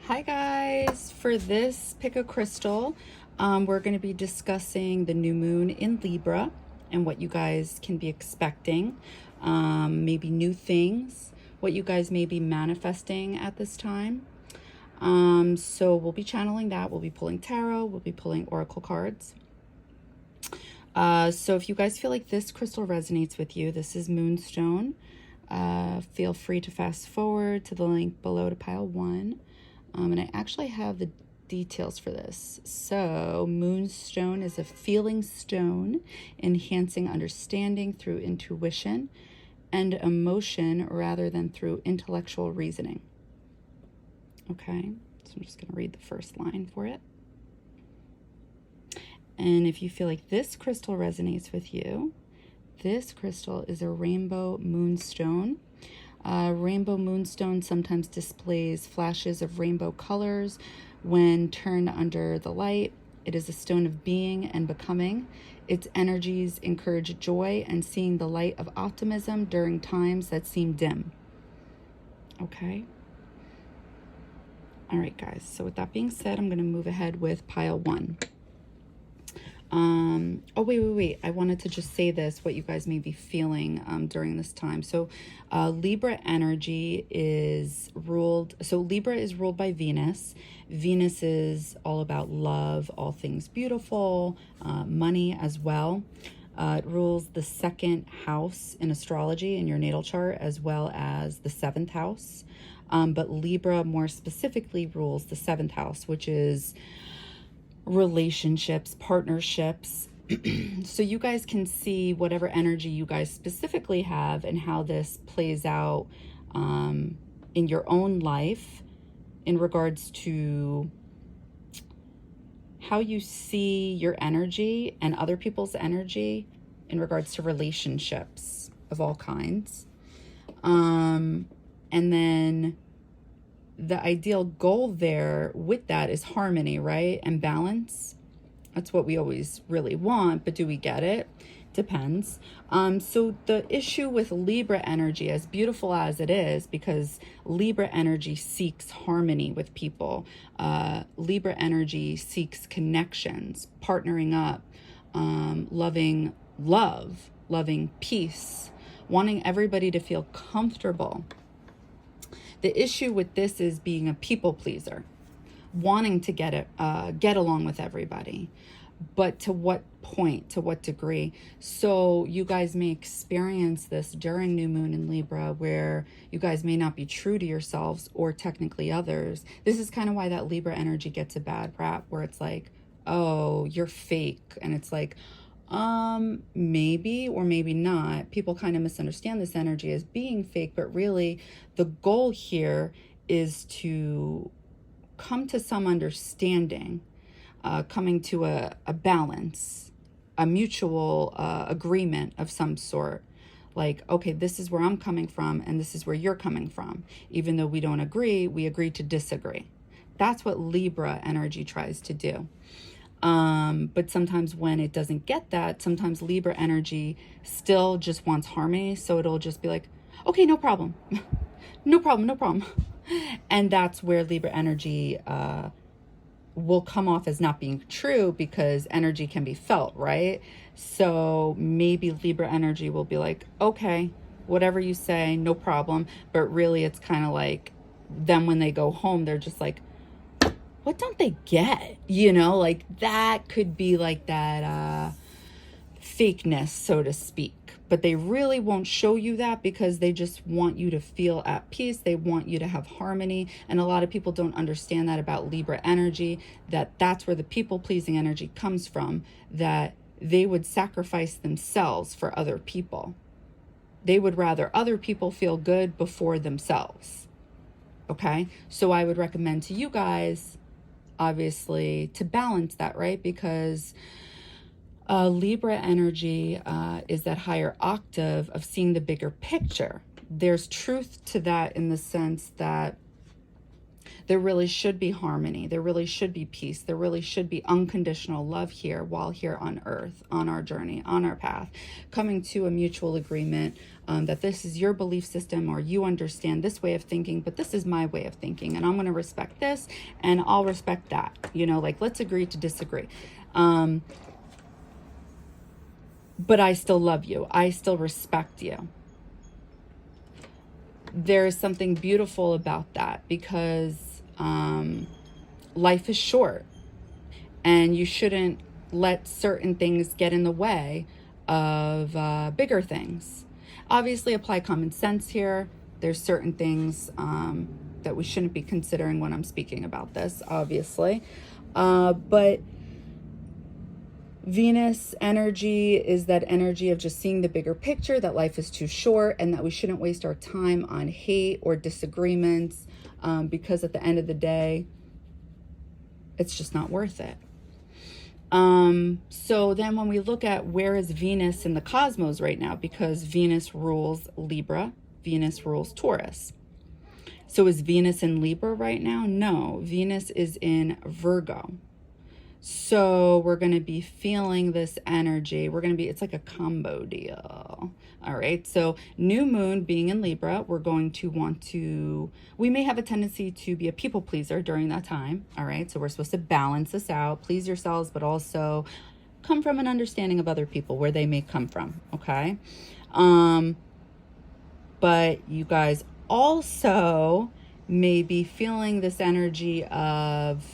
Hi guys, for this PickACrystal, we're going to be discussing the new moon in Libra and what you guys can be expecting, maybe new things, what you guys may be manifesting at this time. So we'll be channeling that, we'll be pulling tarot, we'll be pulling oracle cards. So if you guys feel like this crystal resonates with you, this is Moonstone. Feel free to fast forward to the link below to pile 1. And I actually have the details for this. So Moonstone is a feeling stone, enhancing understanding through intuition and emotion rather than through intellectual reasoning. Okay, so I'm just going to read the first line for it. And if you feel like this crystal resonates with you, this crystal is a rainbow moonstone. Rainbow moonstone sometimes displays flashes of rainbow colors when turned under the light. It is a stone of being and becoming. Its energies encourage joy and seeing the light of optimism during times that seem dim. Okay. All right, guys. So with that being said, I'm going to move ahead with pile 1. Oh, wait. I wanted to just say this, what you guys may be feeling during this time. So Libra energy is ruled, so Libra is ruled by Venus. Venus is all about love, all things beautiful, money as well. It rules the 2nd house in astrology in your natal chart, as well as the 7th house. But Libra more specifically rules the 7th house, which is relationships, partnerships. So you guys can see whatever energy you guys specifically have and how this plays out in your own life in regards to how you see your energy and other people's energy in regards to relationships of all kinds. And then the ideal goal there with that is harmony, right? And balance. That's what we always really want, but do we get it? Depends. So the issue with Libra energy, as beautiful as it is, because Libra energy seeks harmony with people. Libra energy seeks connections, partnering up, loving peace, wanting everybody to feel comfortable. The issue with this is being a people pleaser, wanting to get along with everybody, but to what point, to what degree? So you guys may experience this during new moon in Libra, where you guys may not be true to yourselves or technically others. This is kind of why that Libra energy gets a bad rap, where it's like, oh, you're fake. And it's like, maybe or maybe not. People kind of misunderstand this energy as being fake, but really the goal here is to come to some understanding, coming to a balance, a mutual agreement of some sort. Like, okay, this is where I'm coming from and this is where you're coming from. Even though we don't agree, we agree to disagree. That's what Libra energy tries to do. But sometimes when it doesn't get that, sometimes Libra energy still just wants harmony. So it'll just be like, okay, no problem. No problem. And that's where Libra energy will come off as not being true, because energy can be felt, right? So maybe Libra energy will be like, okay, whatever you say, no problem. But really it's kind of like, then when they go home, they're just like, what don't they get? You know, like that could be like that fakeness, so to speak. But they really won't show you that because they just want you to feel at peace. They want you to have harmony. And a lot of people don't understand that about Libra energy, that's where the people-pleasing energy comes from, that they would sacrifice themselves for other people. They would rather other people feel good before themselves. Okay? So I would recommend to you guys, obviously, to balance that, right? Because Libra energy is that higher octave of seeing the bigger picture. There's truth to that in the sense that There really should be harmony. There really should be peace. There really should be unconditional love here while here on earth, on our journey, on our path, coming to a mutual agreement that this is your belief system, or you understand this way of thinking, but this is my way of thinking, and I'm going to respect this and I'll respect that. You know, like, let's agree to disagree. But I still love you. I still respect you. There's something beautiful about that, because life is short, and you shouldn't let certain things get in the way of bigger things. Obviously, apply common sense here. There's certain things that we shouldn't be considering when I'm speaking about this, obviously. But Venus energy is that energy of just seeing the bigger picture, that life is too short, and that we shouldn't waste our time on hate or disagreements, because at the end of the day, it's just not worth it. So then when we look at where is Venus in the cosmos right now, because Venus rules Libra, Venus rules Taurus. So is Venus in Libra right now? No, Venus is in Virgo. So we're going to be feeling this energy. It's like a combo deal. All right. So new moon being in Libra, we're going to we may have a tendency to be a people pleaser during that time. All right. So we're supposed to balance this out, please yourselves, but also come from an understanding of other people, where they may come from. Okay. But you guys also may be feeling this energy of,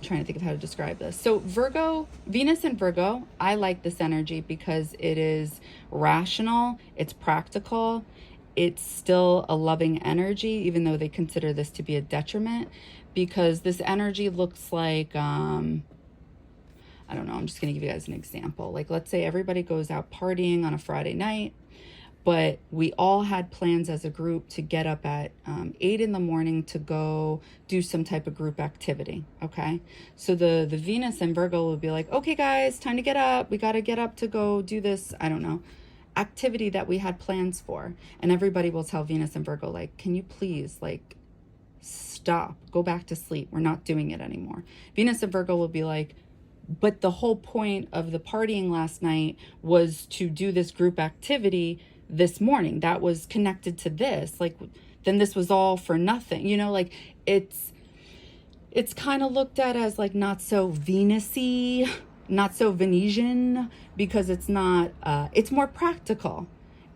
trying to think of how to describe this. So Virgo, Venus in Virgo, I like this energy because it is rational, it's practical, it's still a loving energy, even though they consider this to be a detriment, because this energy looks like, I don't know, I'm just going to give you guys an example. Like, let's say everybody goes out partying on a Friday night, but we all had plans as a group to get up at 8 in the morning to go do some type of group activity, okay? So the Venus and Virgo will be like, okay, guys, time to get up. We got to get up to go do this, I don't know, activity that we had plans for. And everybody will tell Venus and Virgo, like, can you please, like, stop, go back to sleep. We're not doing it anymore. Venus and Virgo will be like, but the whole point of the partying last night was to do this group activity this morning that was connected to this. Like, then this was all for nothing, you know? Like, it's kind of looked at as like not so Venus-y, not so Venetian, because it's not it's more practical,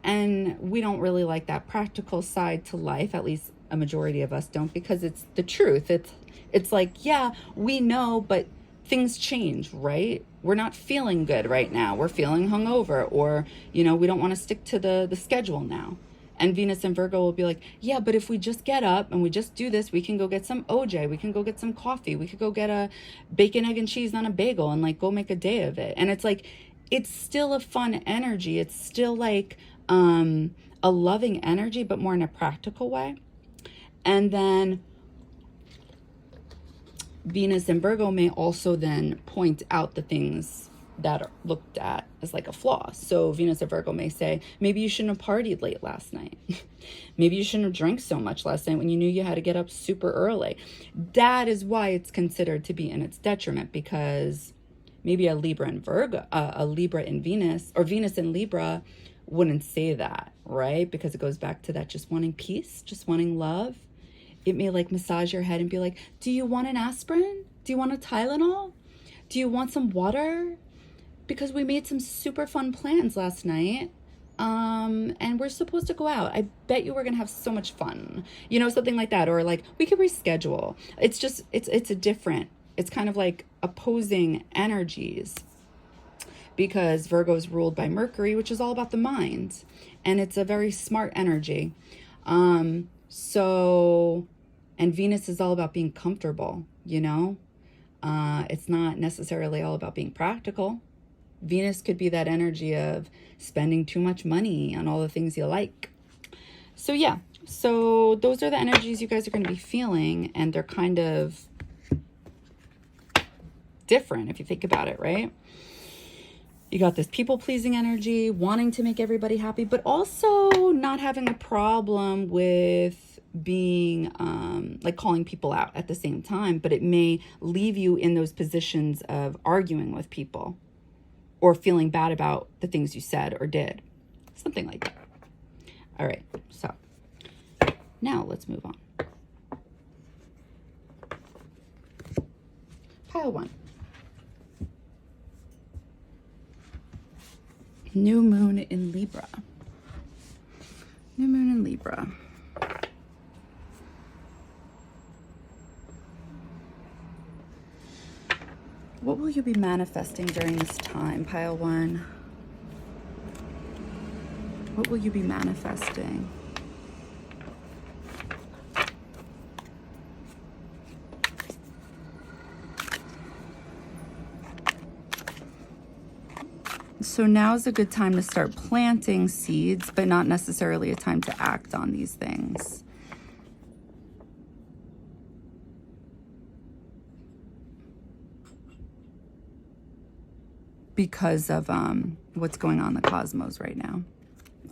and we don't really like that practical side to life. At least a majority of us don't, because it's the truth. It's like, yeah, we know, but things change, right? We're not feeling good right now. We're feeling hungover, or, you know, we don't want to stick to the schedule now. And Venus and Virgo will be like, yeah, but if we just get up and we just do this, we can go get some OJ, we can go get some coffee, we could go get a bacon, egg, and cheese on a bagel and like go make a day of it. And it's like, it's still a fun energy. It's still like a loving energy, but more in a practical way. And then Venus and Virgo may also then point out the things that are looked at as like a flaw. So Venus and Virgo may say, maybe you shouldn't have partied late last night. Maybe you shouldn't have drank so much last night when you knew you had to get up super early. That is why it's considered to be in its detriment, because maybe a Libra and Virgo, a Libra in Venus, or Venus in Libra wouldn't say that, right? Because it goes back to that just wanting peace, just wanting love. It may like massage your head and be like, do you want an aspirin? Do you want a Tylenol? Do you want some water? Because we made some super fun plans last night. And we're supposed to go out. I bet you we're going to have so much fun, you know, something like that. Or like, we could reschedule. It's just, it's a different, it's kind of like opposing energies, because Virgo is ruled by Mercury, which is all about the mind. And it's a very smart energy. And Venus is all about being comfortable, you know? It's not necessarily all about being practical. Venus could be that energy of spending too much money on all the things you like. So yeah, so those are the energies you guys are going to be feeling, and they're kind of different if you think about it, right? You got this people-pleasing energy, wanting to make everybody happy, but also not having a problem with being like calling people out at the same time, but it may leave you in those positions of arguing with people or feeling bad about the things you said or did. Something like that. All right, so now let's move on. Pile 1. New moon in Libra. New moon in Libra. What will you be manifesting during this time, Pile 1? What will you be manifesting? So now is a good time to start planting seeds, but not necessarily a time to act on these things. Because of what's going on in the cosmos right now.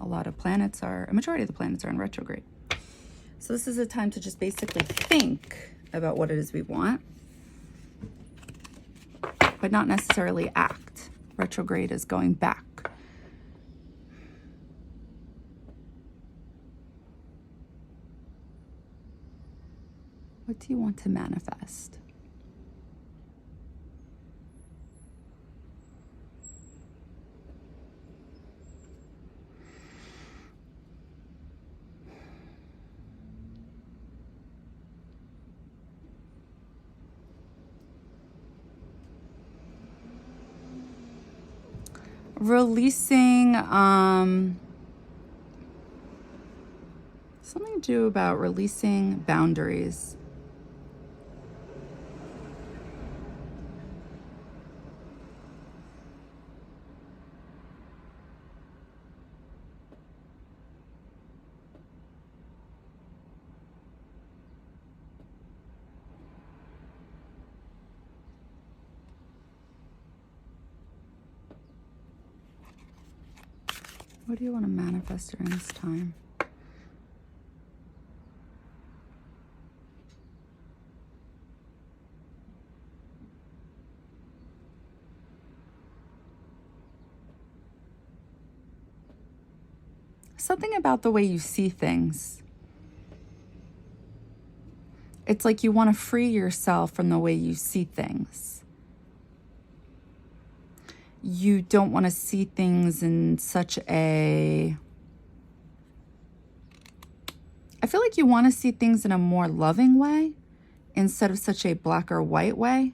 A majority of the planets are in retrograde. So this is a time to just basically think about what it is we want, but not necessarily act. Retrograde is going back. What do you want to manifest? Releasing, something to do about releasing boundaries. What do you want to manifest during this time? Something about the way you see things. It's like you want to free yourself from the way you see things. You don't want to see things in such a... I feel like you want to see things in a more loving way instead of such a black or white way.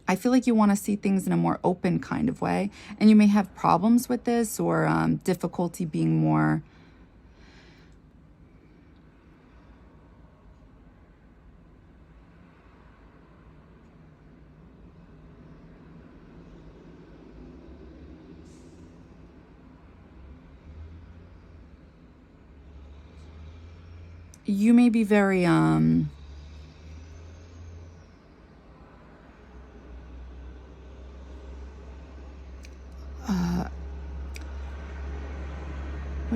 I feel like you want to see things in a more open kind of way. And you may have problems with this or difficulty being more... You may be very, what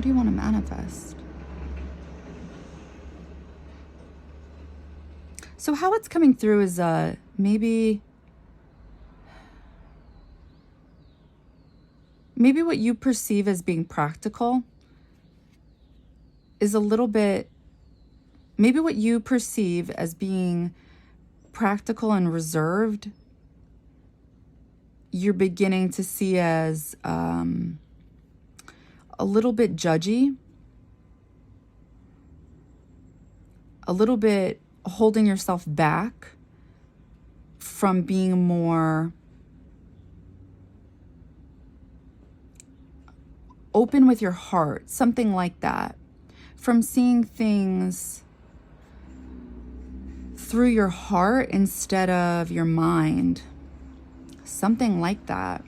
do you want to manifest? So how it's coming through is maybe what you perceive as being practical is a little bit... Maybe what you perceive as being practical and reserved, you're beginning to see as a little bit judgy, a little bit holding yourself back from being more open with your heart, something like that, from seeing things through your heart instead of your mind. Something like that.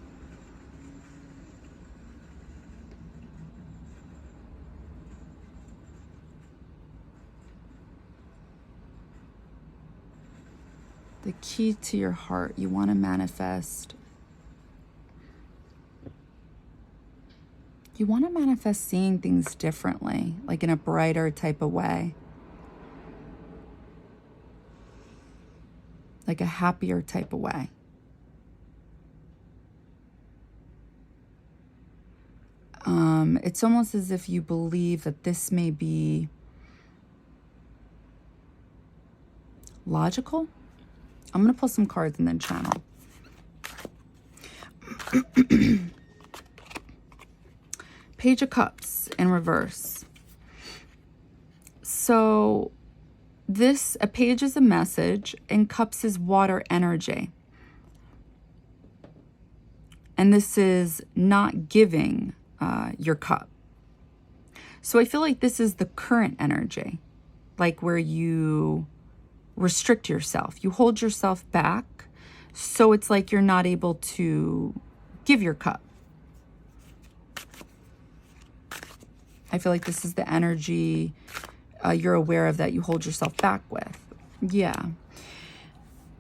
The key to your heart. You want to manifest. You want to manifest seeing things differently, like in a brighter type of way. Like a happier type of way. It's almost as if you believe that this may be logical. I'm going to pull some cards and then channel. Page of Cups in reverse. So a page is a message and cups is water energy. And this is not giving your cup. So I feel like this is the current energy, like where you restrict yourself. You hold yourself back. So it's like you're not able to give your cup. I feel like this is the energy you're aware of that you hold yourself back with. Yeah.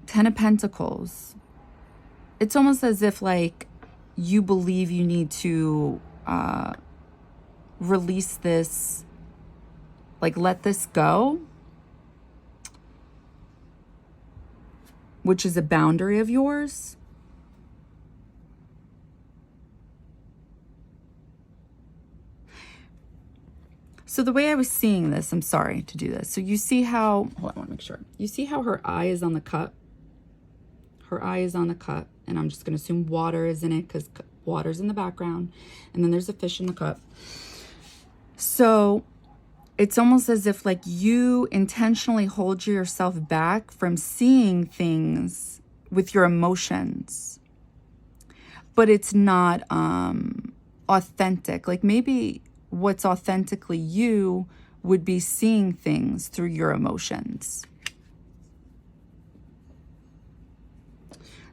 10 of Pentacles. It's almost as if like you believe you need to release this, like let this go, which is a boundary of yours. So the way I was seeing this, I'm sorry to do this. So you see how, hold on, I want to make sure. You see how her eye is on the cup? Her eye is on the cup. And I'm just going to assume water is in it because water's in the background. And then there's a fish in the cup. So it's almost as if like you intentionally hold yourself back from seeing things with your emotions. But it's not authentic. Like maybe what's authentically you would be seeing things through your emotions.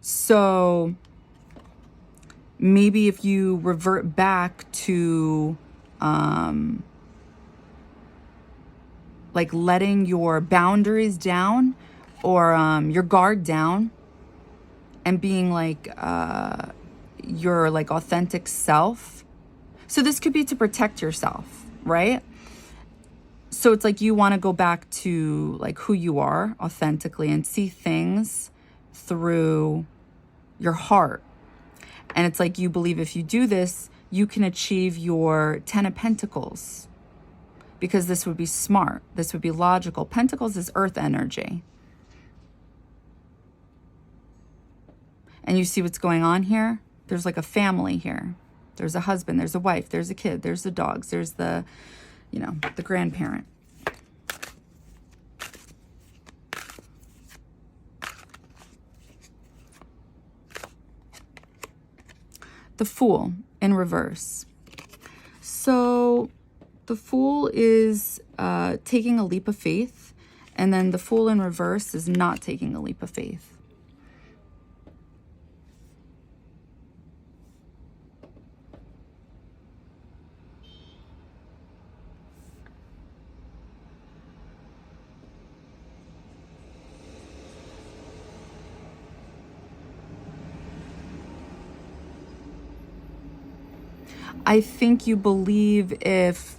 So maybe if you revert back to like letting your boundaries down or your guard down and being like your like authentic self. So this could be to protect yourself, right? So it's like you want to go back to like who you are authentically and see things through your heart. And it's like you believe if you do this, you can achieve your 10 of Pentacles. Because this would be smart. This would be logical. Pentacles is earth energy. And you see what's going on here? There's like a family here. There's a husband, there's a wife, there's a kid, there's the dogs, there's the, you know, the grandparent. The Fool in reverse. So the Fool is taking a leap of faith, and then the Fool in reverse is not taking a leap of faith. I think you believe if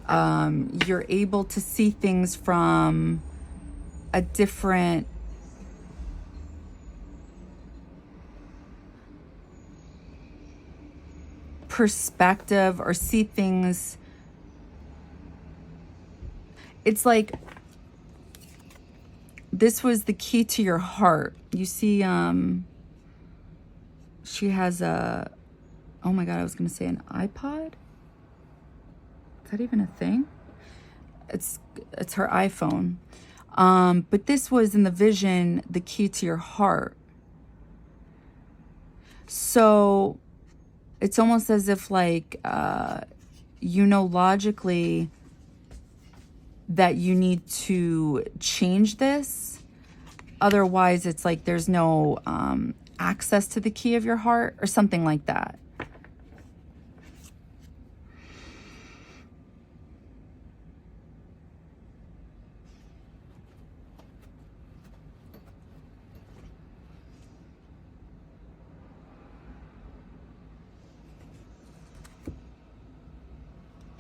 you're able to see things from a different perspective or see things, it's like this was the key to your heart. You see, she has a, oh my God, I was going to say an iPod. Is that even a thing? It's her iPhone. But this was in the vision, the key to your heart. So it's almost as if like, you know, logically that you need to change this. Otherwise, it's like there's no access to the key of your heart or something like that.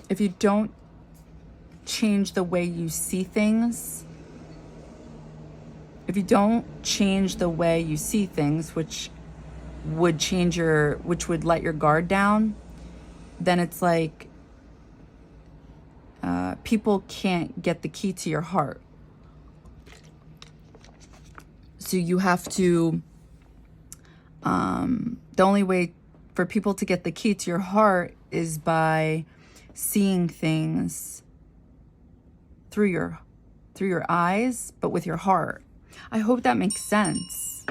if you don't change the way you see things, which would let your guard down, then it's like people can't get the key to your heart. So you have to, the only way for people to get the key to your heart is by seeing things through your eyes, but with your heart. I hope that makes sense.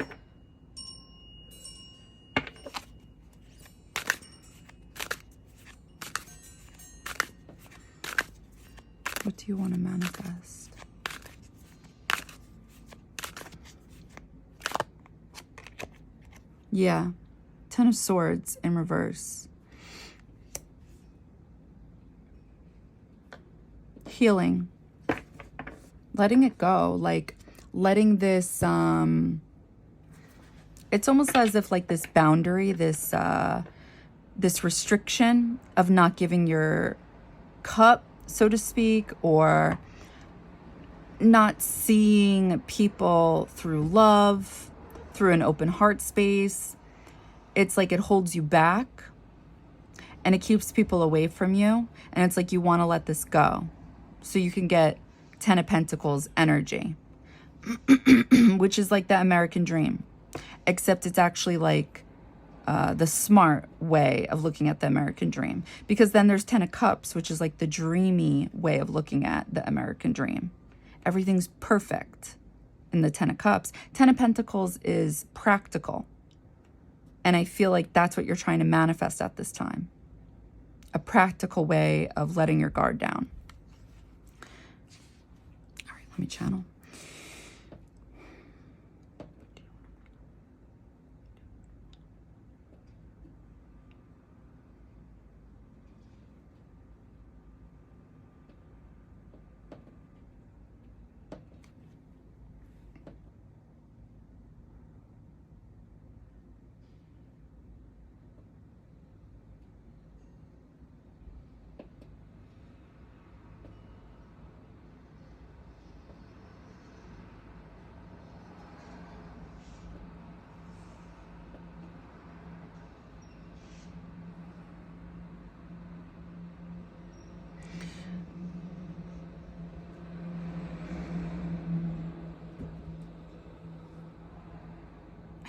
What do you want to manifest? Yeah, 10 of Swords in reverse. Healing. Letting it go, like letting this, it's almost as if like this boundary, this restriction of not giving your cup, so to speak, or not seeing people through love, through an open heart space. It's like it holds you back and it keeps people away from you. And it's like you want to let this go so you can get 10 of Pentacles energy, which is like the American dream, except it's actually like the smart way of looking at the American dream, because then there's 10 of Cups, which is like the dreamy way of looking at the American dream. Everything's perfect in the 10 of Cups. 10 of Pentacles is practical. And I feel like that's what you're trying to manifest at this time. A practical way of letting your guard down. All right, let me channel.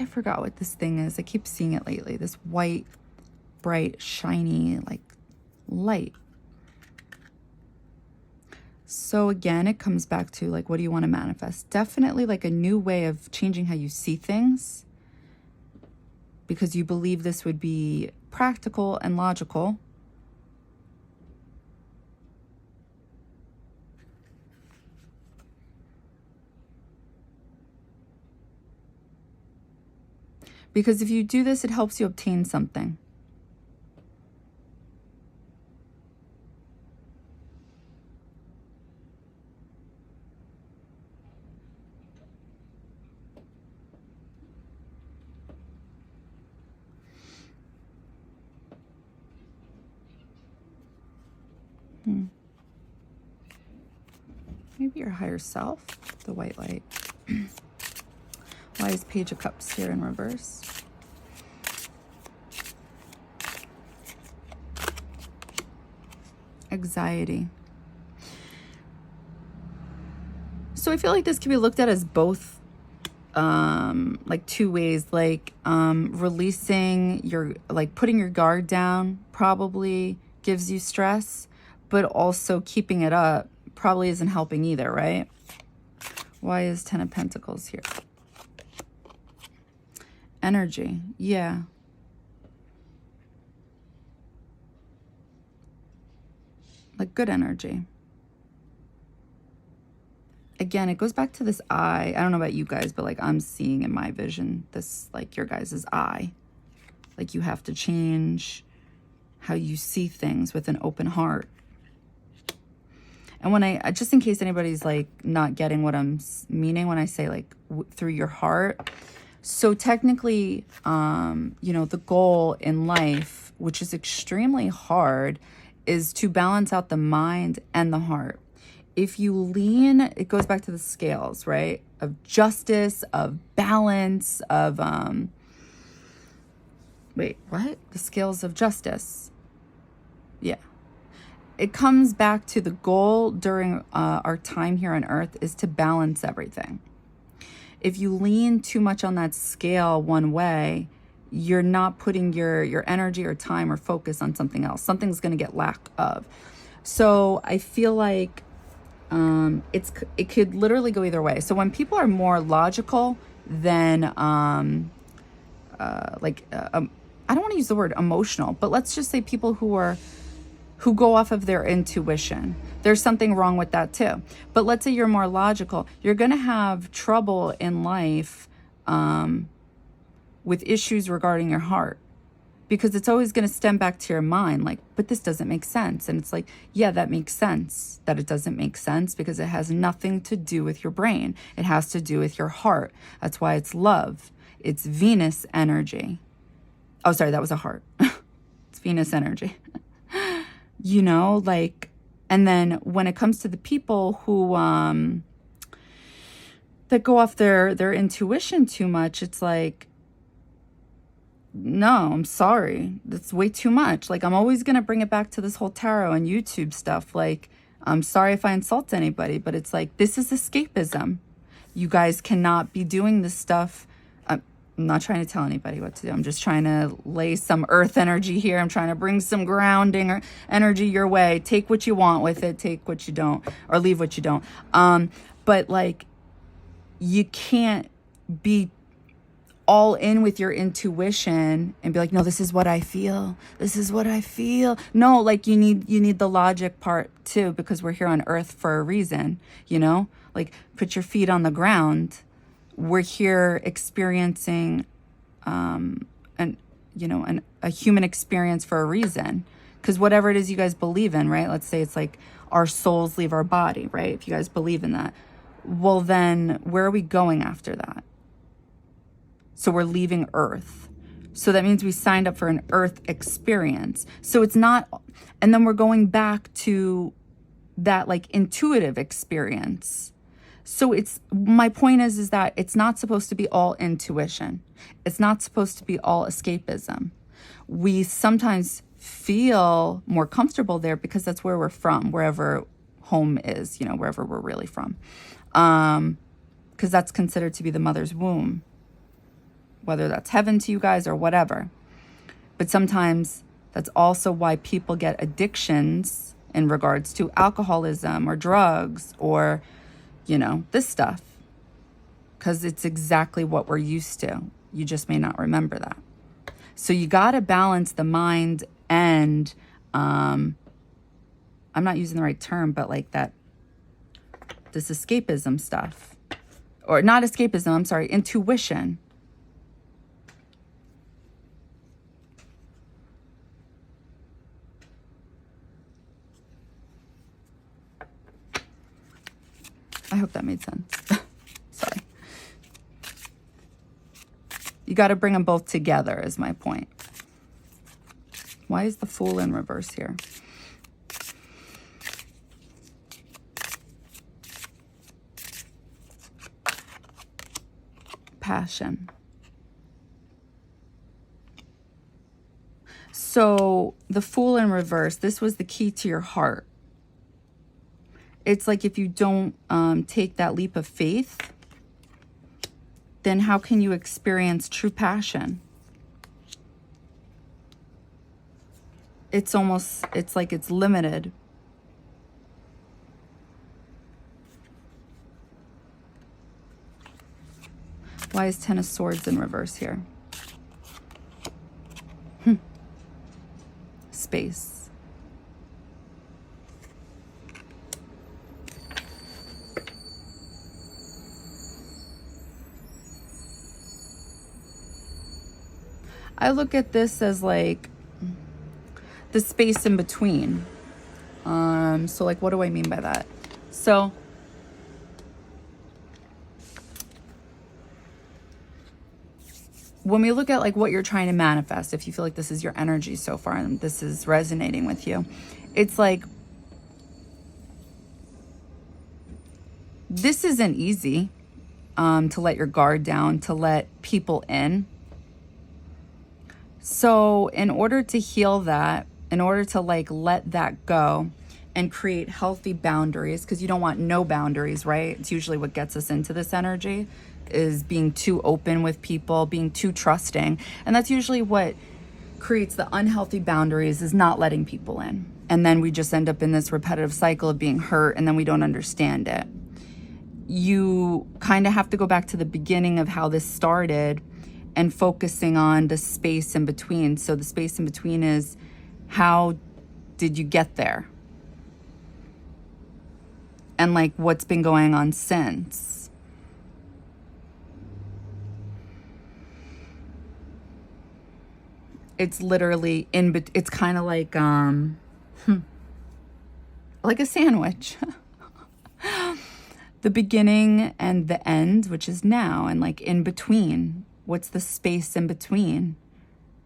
I forgot what this thing is. I keep seeing it lately. This white, bright, shiny, like, light. So again, it comes back to, like, what do you want to manifest? Definitely, like, a new way of changing how you see things, because you believe this would be practical and logical. Because if you do this, it helps you obtain something. Maybe your higher self, the white light. Why is Page of Cups here in reverse? Anxiety. So I feel like this can be looked at as both, like two ways, like releasing your, like putting your guard down probably gives you stress, but also keeping it up probably isn't helping either, right? Why is 10 of Pentacles here? Energy, yeah. Like good energy. Again, it goes back to this eye. I don't know about you guys, but like I'm seeing in my vision, this like your guys' eye. Like you have to change how you see things with an open heart. And when I, just in case anybody's like not getting what I'm meaning when I say like through your heart. So technically, you know, the goal in life, which is extremely hard, is to balance out the mind and the heart. If you lean, it goes back to the scales, right? Of justice, of balance, of, wait, what? The scales of justice. Yeah. It comes back to the goal during our time here on earth is to balance everything. If you lean too much on that scale one way, you're not putting your energy or time or focus on something else. Something's going to get lack of. So I feel like it could literally go either way. So when people are more logical than I don't want to use the word emotional, but let's just say people who go off of their intuition, there's something wrong with that too. But let's say you're more logical, you're going to have trouble in life with issues regarding your heart, because it's always going to stem back to your mind, like, but this doesn't make sense. And it's like, yeah, that makes sense that it doesn't make sense, because it has nothing to do with your brain. It has to do with your heart. That's why it's love. It's Venus energy. Oh, sorry, that was a heart. It's Venus energy. You know, like, and then when it comes to the people who that go off their intuition too much, it's like, no, I'm sorry, that's way too much. Like, I'm always gonna bring it back to this whole tarot and YouTube stuff. Like, I'm sorry if I insult anybody, but it's like, this is escapism. You guys cannot be doing this stuff. I'm not trying to tell anybody what to do. I'm just trying to lay some earth energy here. I'm trying to bring some grounding or energy your way. Take what you want with it. Take what you don't, or leave what you don't. But like, you can't be all in with your intuition and be like, no, this is what I feel. This is what I feel. No, like, you need the logic part too, because we're here on earth for a reason, you know? Like, put your feet on the ground. We're here experiencing a human experience for a reason. Because whatever it is you guys believe in, right? Let's say it's like our souls leave our body, right? If you guys believe in that. Well, then where are we going after that? So we're leaving Earth. So that means we signed up for an Earth experience. So it's not, and then we're going back to that like intuitive experience. So it's, my point is that it's not supposed to be all intuition. It's not supposed to be all escapism. We sometimes feel more comfortable there because that's where we're from, wherever home is, you know, wherever we're really from. Because that's considered to be the mother's womb, whether that's heaven to you guys or whatever. But sometimes that's also why people get addictions in regards to alcoholism or drugs or, you know, this stuff. Because it's exactly what we're used to. You just may not remember that. So you got to balance the mind and, I'm not using the right term, but like that, this escapism stuff. Or not escapism, I'm sorry, intuition. I hope that made sense. Sorry. You got to bring them both together is my point. Why is the Fool in reverse here? Passion. So the Fool in reverse, this was the key to your heart. It's like if you don't take that leap of faith, then how can you experience true passion? It's almost, it's like it's limited. Why is Ten of Swords in reverse here? Space. I look at this as like the space in between. So like, what do I mean by that? So when we look at like what you're trying to manifest, if you feel like this is your energy so far and this is resonating with you, it's like, this isn't easy, to let your guard down, to let people in. So in order to heal that, in order to like let that go and create healthy boundaries, because you don't want no boundaries, right? It's usually what gets us into this energy, is being too open with people, being too trusting. And that's usually what creates the unhealthy boundaries, is not letting people in. And then we just end up in this repetitive cycle of being hurt, and then we don't understand it. You kind of have to go back to the beginning of how this started and focusing on the space in between. So the space in between is, how did you get there? And like, what's been going on since? It's literally it's kind of like like a sandwich. The beginning and the end, which is now, and like in between, what's the space in between?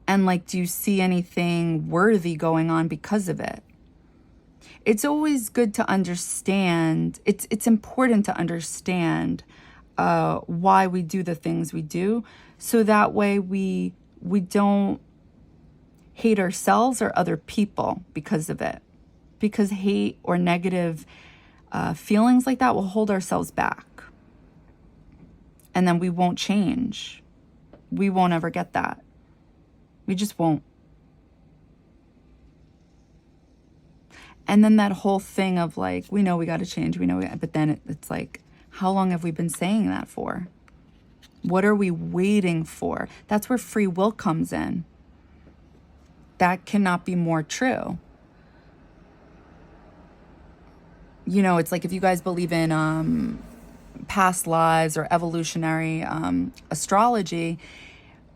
And like, do you see anything worthy going on because of it? It's always good to understand, it's important to understand why we do the things we do, so that way we don't hate ourselves or other people because of it. Because hate or negative feelings like that will hold ourselves back. And then we won't change. We won't ever get that. We just won't. And then that whole thing of like, we know we got to change, but then it's like, how long have we been saying that for? What are we waiting for? That's where free will comes in. That cannot be more true. You know, it's like, if you guys believe in past lives or evolutionary astrology,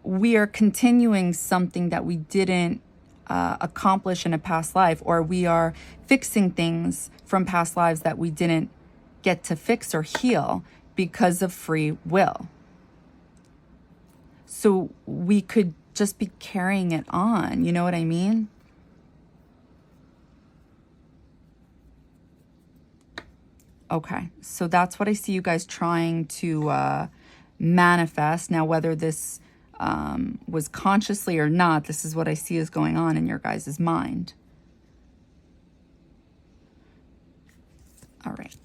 we are continuing something that we didn't accomplish in a past life, or we are fixing things from past lives that we didn't get to fix or heal because of free will. So we could just be carrying it on, you know what I mean? Okay, so that's what I see you guys trying to manifest. Now, whether this was consciously or not, this is what I see is going on in your guys' mind. All right.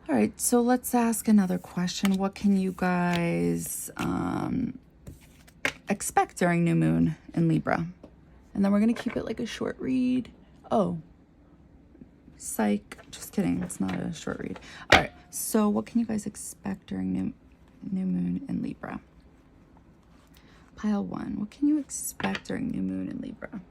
All right, so let's ask another question. What can you guys expect during new moon in Libra? And then we're going to keep it like a short read. Oh, psych. Just kidding. It's not a short read. All right. So what can you guys expect during new moon in Libra? Pile 1. What can you expect during new moon in Libra?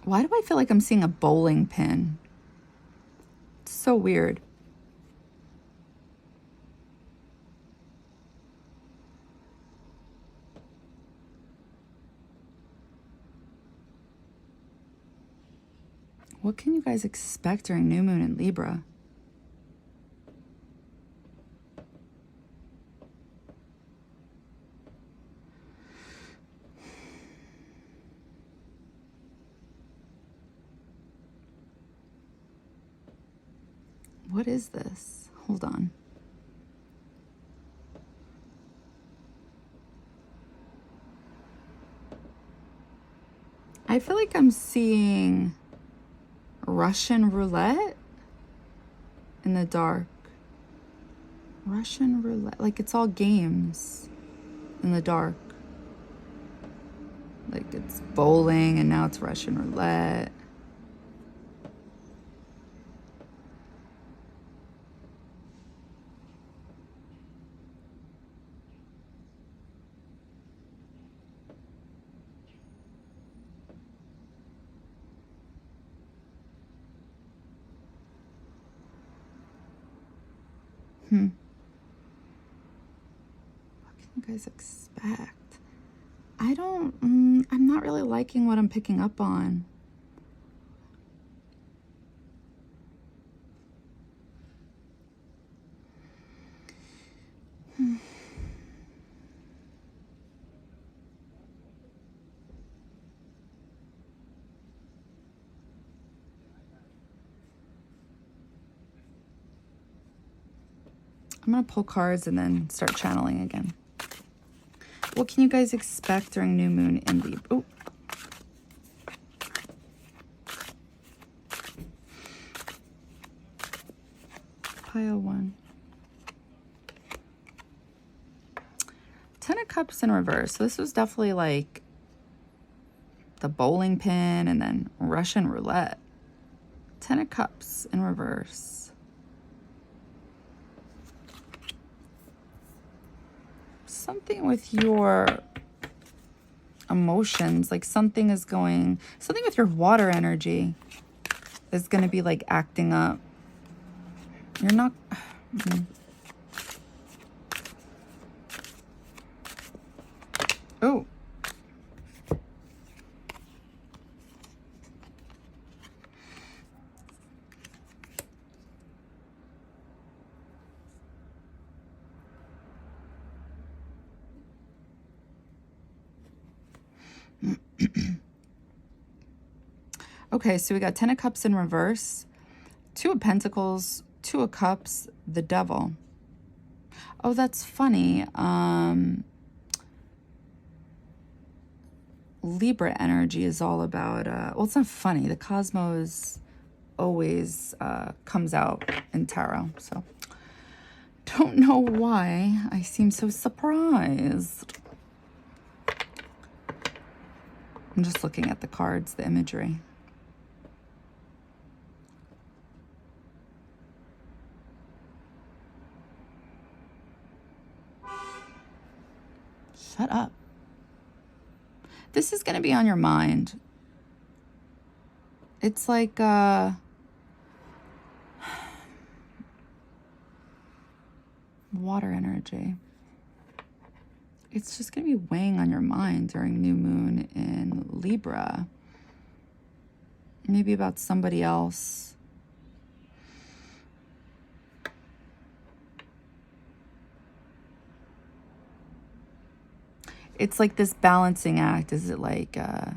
Why do I feel like I'm seeing a bowling pin? It's so weird. What can you guys expect during new moon in Libra? What is this? Hold on. I feel like I'm seeing Russian roulette in the dark. Russian roulette. Like, it's all games in the dark. Like, it's bowling and now it's Russian roulette. What can you guys expect? I'm not really liking what I'm picking up on. I'm going to pull cards and then start channeling again. What can you guys expect during new moon in Libra? Oh. Pile 1. 10 of Cups in reverse. So this was definitely like the bowling pin and then Russian roulette. 10 of Cups in reverse. Something with your emotions, like something with your water energy is going to be like acting up. You're not... Oh. Okay, so we got 10 of Cups in reverse, 2 of Pentacles, 2 of Cups, the Devil. Oh, that's funny. Libra energy is all about, well, it's not funny. The cosmos always comes out in tarot, so don't know why I seem so surprised. I'm just looking at the cards, the imagery. Shut up. This is going to be on your mind. It's like water energy. It's just going to be weighing on your mind during new moon in Libra. Maybe about somebody else. It's like this balancing act. Is it like, I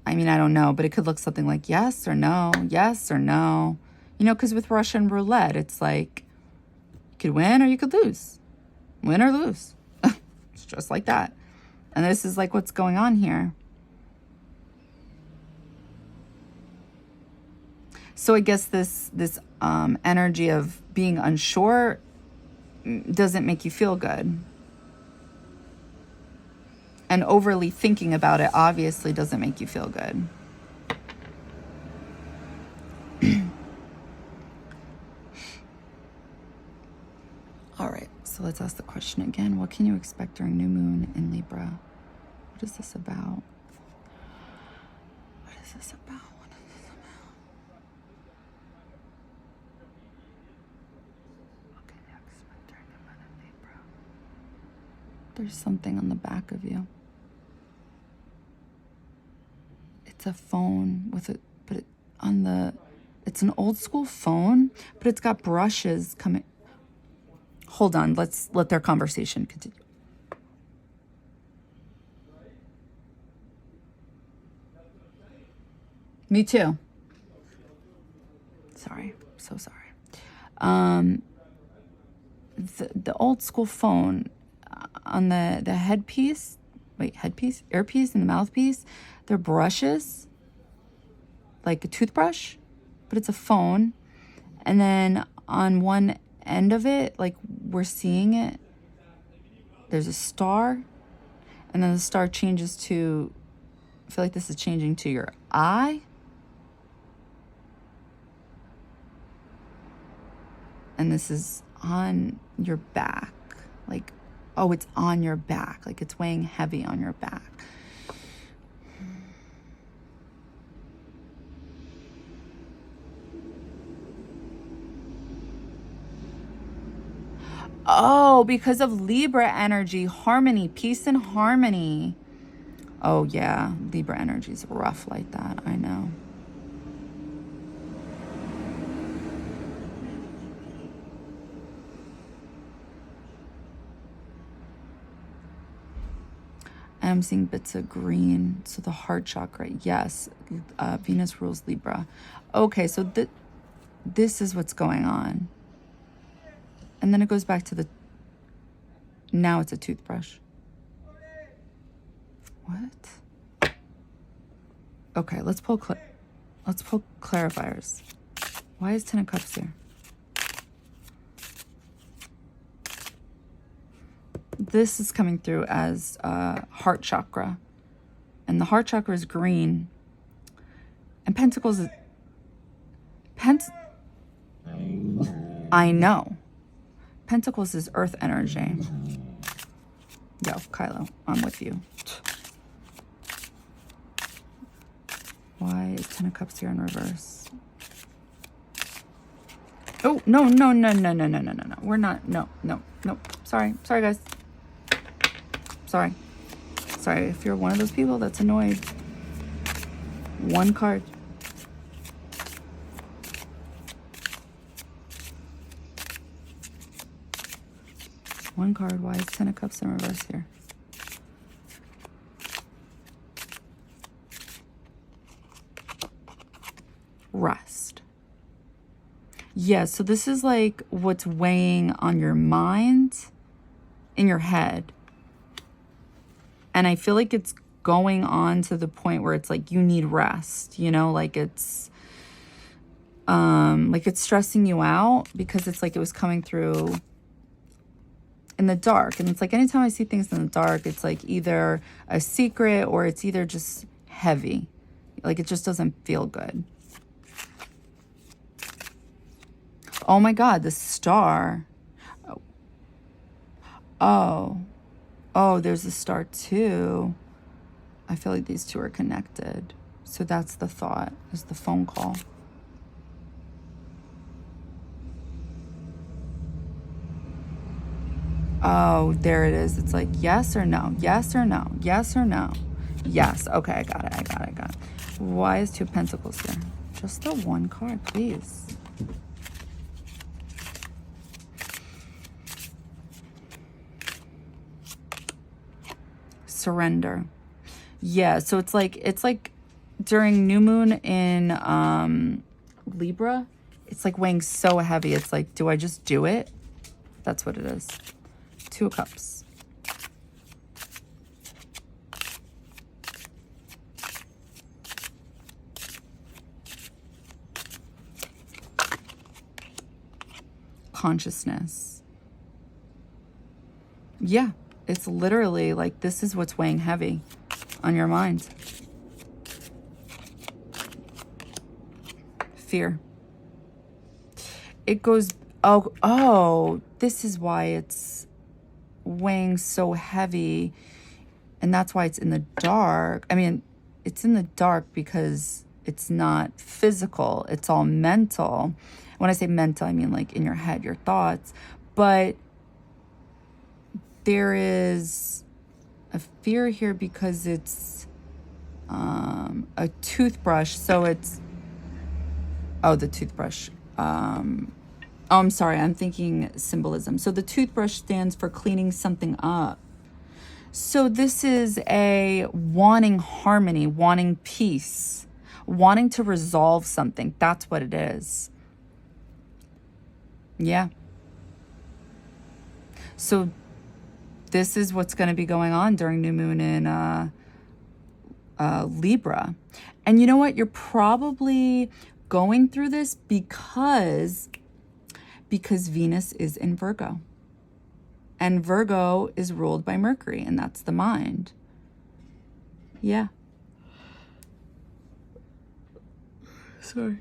mean, I don't know, but it could look something like yes or no, yes or no. You know, because with Russian roulette, it's like you could win or you could lose. Win or lose. It's just like that. And this is like what's going on here. So I guess this energy of being unsure doesn't make you feel good. And overly thinking about it obviously doesn't make you feel good. All right, so let's ask the question again. What can you expect during new moon in Libra? What is this about? What is this about? What is this about? What can you expect during new moon in Libra? There's something on the back of you. It's a phone with it, but it's an old school phone, but it's got brushes coming. Hold on, let's let their conversation continue. Me too. Sorry, so sorry. The old school phone on the earpiece and the mouthpiece, they're brushes, like a toothbrush, but it's a phone. And then on one end of it, like we're seeing it, there's a star, and then the star changes to, I feel like this is changing to your eye. And this is on your back, like, oh, it's on your back, like it's weighing heavy on your back. Oh, because of Libra energy, harmony, peace and harmony. Oh yeah, Libra energy is rough like that, I know. I'm seeing bits of green. So the heart chakra, yes. Venus rules Libra. Okay, so this is what's going on. And then it goes back to the... Now it's a toothbrush. What? Okay, let's pull clarifiers. Why is Ten of Cups here? This is coming through as heart chakra. And the heart chakra is green. And Pentacles is... I know. Pentacles is earth energy. Yo, Kylo, I'm with you. Why is Ten of Cups here in reverse? Oh, no. We're not. No. Sorry, guys. Sorry. If you're one of those people that's annoyed. One card. One card. Why is Ten of Cups in reverse here? Rest. Yeah, so this is like what's weighing on your mind, in your head. And I feel like it's going on to the point where it's like you need rest, you know, like it's stressing you out because it's like it was coming through in the dark. And it's like anytime I see things in the dark, it's like either a secret or it's either just heavy. Like it just doesn't feel good. Oh my God, the star. Oh, there's a star too. I feel like these two are connected. So that's the thought, is the phone call. Oh, there it is. It's like yes or no, yes or no, yes or no. Yes. Okay, I got it. Why is Two of Pentacles here? Just the one card, please. Surrender. Yeah, so it's like during new moon in Libra, it's like weighing so heavy. It's like, do I just do it? That's what it is. Two of Cups. Consciousness. Yeah, it's literally like this is what's weighing heavy on your mind. Fear. It goes, oh, this is why it's weighing so heavy. And that's why it's in the dark. I mean, it's in the dark because it's not physical. It's all mental. When I say mental, I mean like in your head, your thoughts. But there is a fear here because it's a toothbrush. So it's, the toothbrush. I'm sorry, I'm thinking symbolism. So the toothbrush stands for cleaning something up. So this is a wanting harmony, wanting peace, wanting to resolve something. That's what it is. Yeah. So this is what's going to be going on during new moon in Libra. And you know what? You're probably going through this because Venus is in Virgo. And Virgo is ruled by Mercury, and that's the mind. Yeah. Sorry.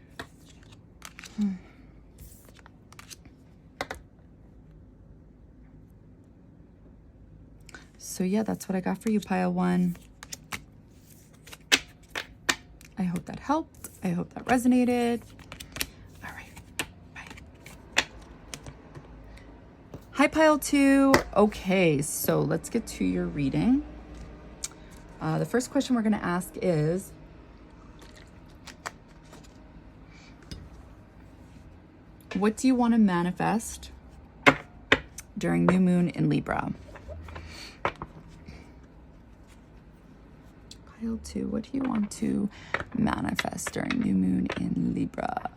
So yeah, that's what I got for you, Pile 1. I hope that helped. I hope that resonated. All right. Bye. Hi, pile 2. Okay, so let's get to your reading. The first question we're going to ask is, what do you want to manifest during new moon in Libra? Pile 2, what do you want to manifest during new moon in Libra?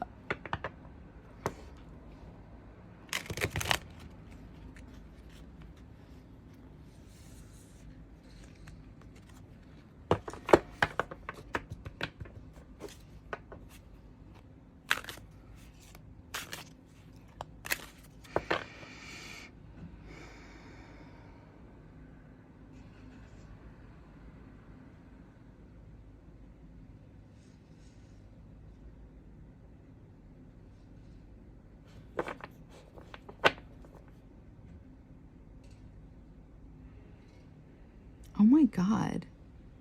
Oh my God.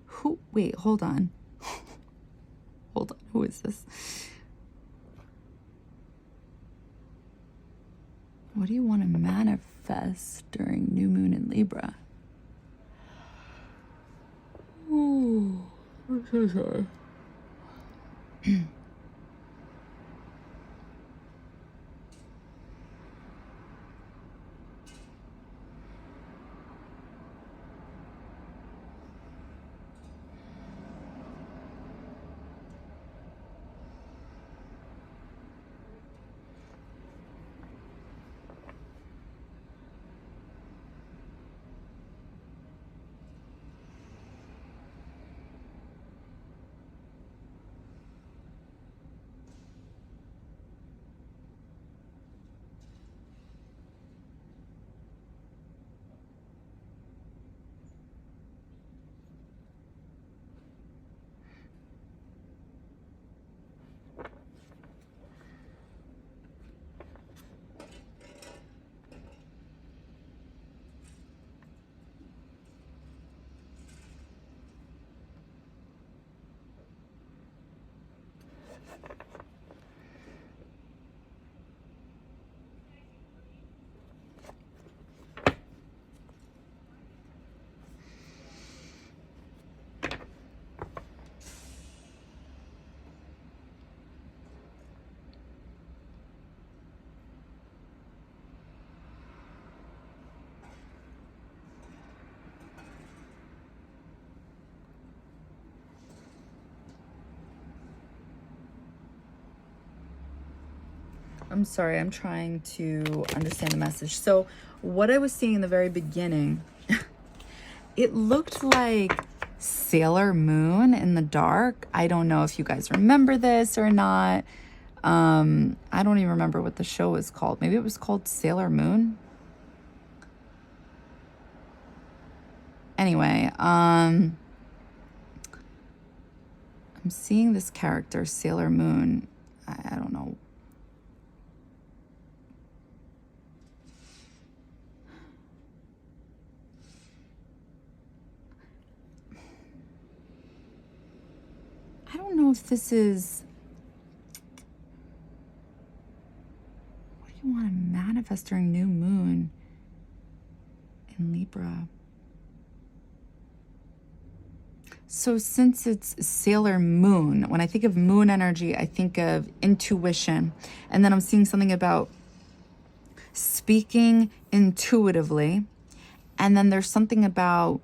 Who? Wait, hold on. Hold on. Who is this? What do you want to manifest during new moon in Libra? Ooh, I'm so sorry. I'm sorry, I'm trying to understand the message. So what I was seeing in the very beginning, it looked like Sailor Moon in the dark. I don't know if you guys remember this or not. I don't even remember what the show was called. Maybe it was called Sailor Moon. Anyway, I'm seeing this character, Sailor Moon. I don't know. I don't know if this is... What do you want to manifest during new moon in Libra? So since it's Sailor Moon, when I think of moon energy, I think of intuition. And then I'm seeing something about speaking intuitively. And then there's something about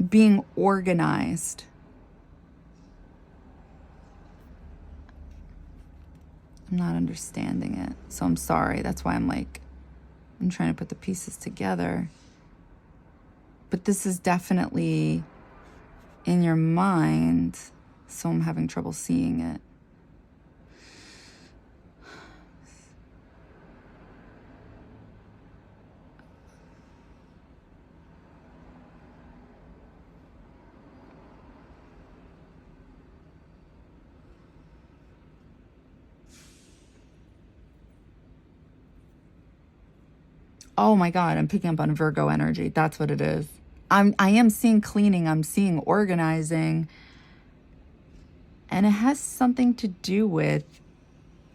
being organized. I'm not understanding it. So I'm sorry. That's why I'm trying to put the pieces together. But this is definitely in your mind, so I'm having trouble seeing it. Oh my God, I'm picking up on Virgo energy. That's what it is. I am seeing cleaning. I'm seeing organizing. And it has something to do with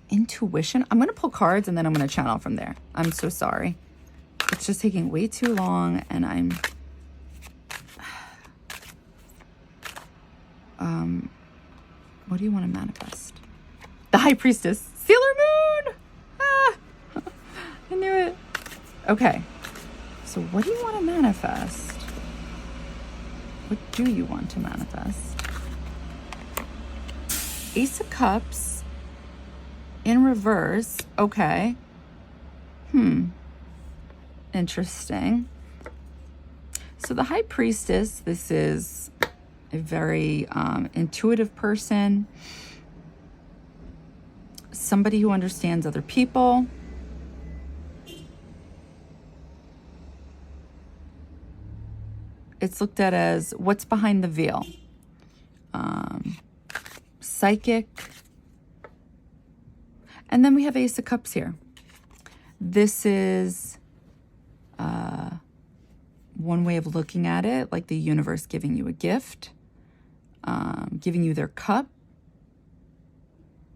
intuition. I'm going to pull cards and then I'm going to channel from there. I'm so sorry. It's just taking way too long, and I'm... what do you want to manifest? The High Priestess. Sailor Moon! Ah! I knew it. Okay. So what do you want to manifest? What do you want to manifest? Ace of Cups in reverse. Okay. Interesting. So the High Priestess, this is a very intuitive person. Somebody who understands other people. It's looked at as what's behind the veil. Psychic. And then we have Ace of Cups here. This is one way of looking at it, like the universe giving you a gift, giving you their cup,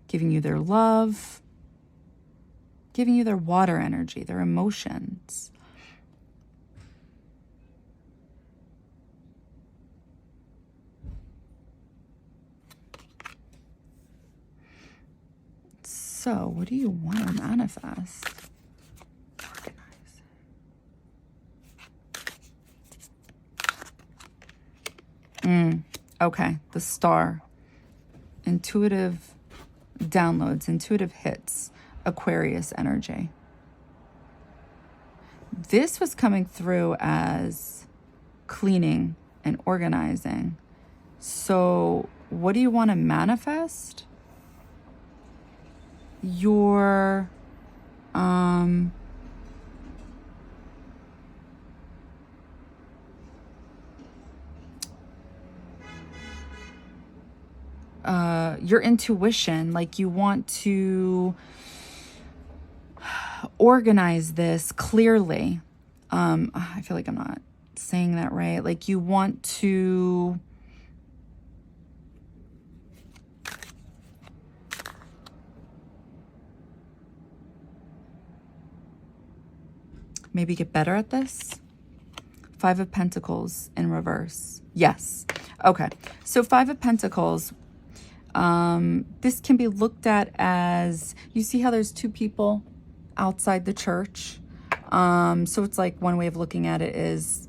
giving you their love, giving you their water energy, their emotions. So, what do you want to manifest? Okay, the Star. Intuitive downloads, intuitive hits, Aquarius energy. This was coming through as cleaning and organizing. So, what do you want to manifest? Your your intuition, like you want to organize this clearly. I feel like I'm not saying that right. Like you want to maybe get better at this. Five of Pentacles in reverse. Yes. Okay. So Five of Pentacles, this can be looked at as, you see how there's two people outside the church? So it's like one way of looking at it is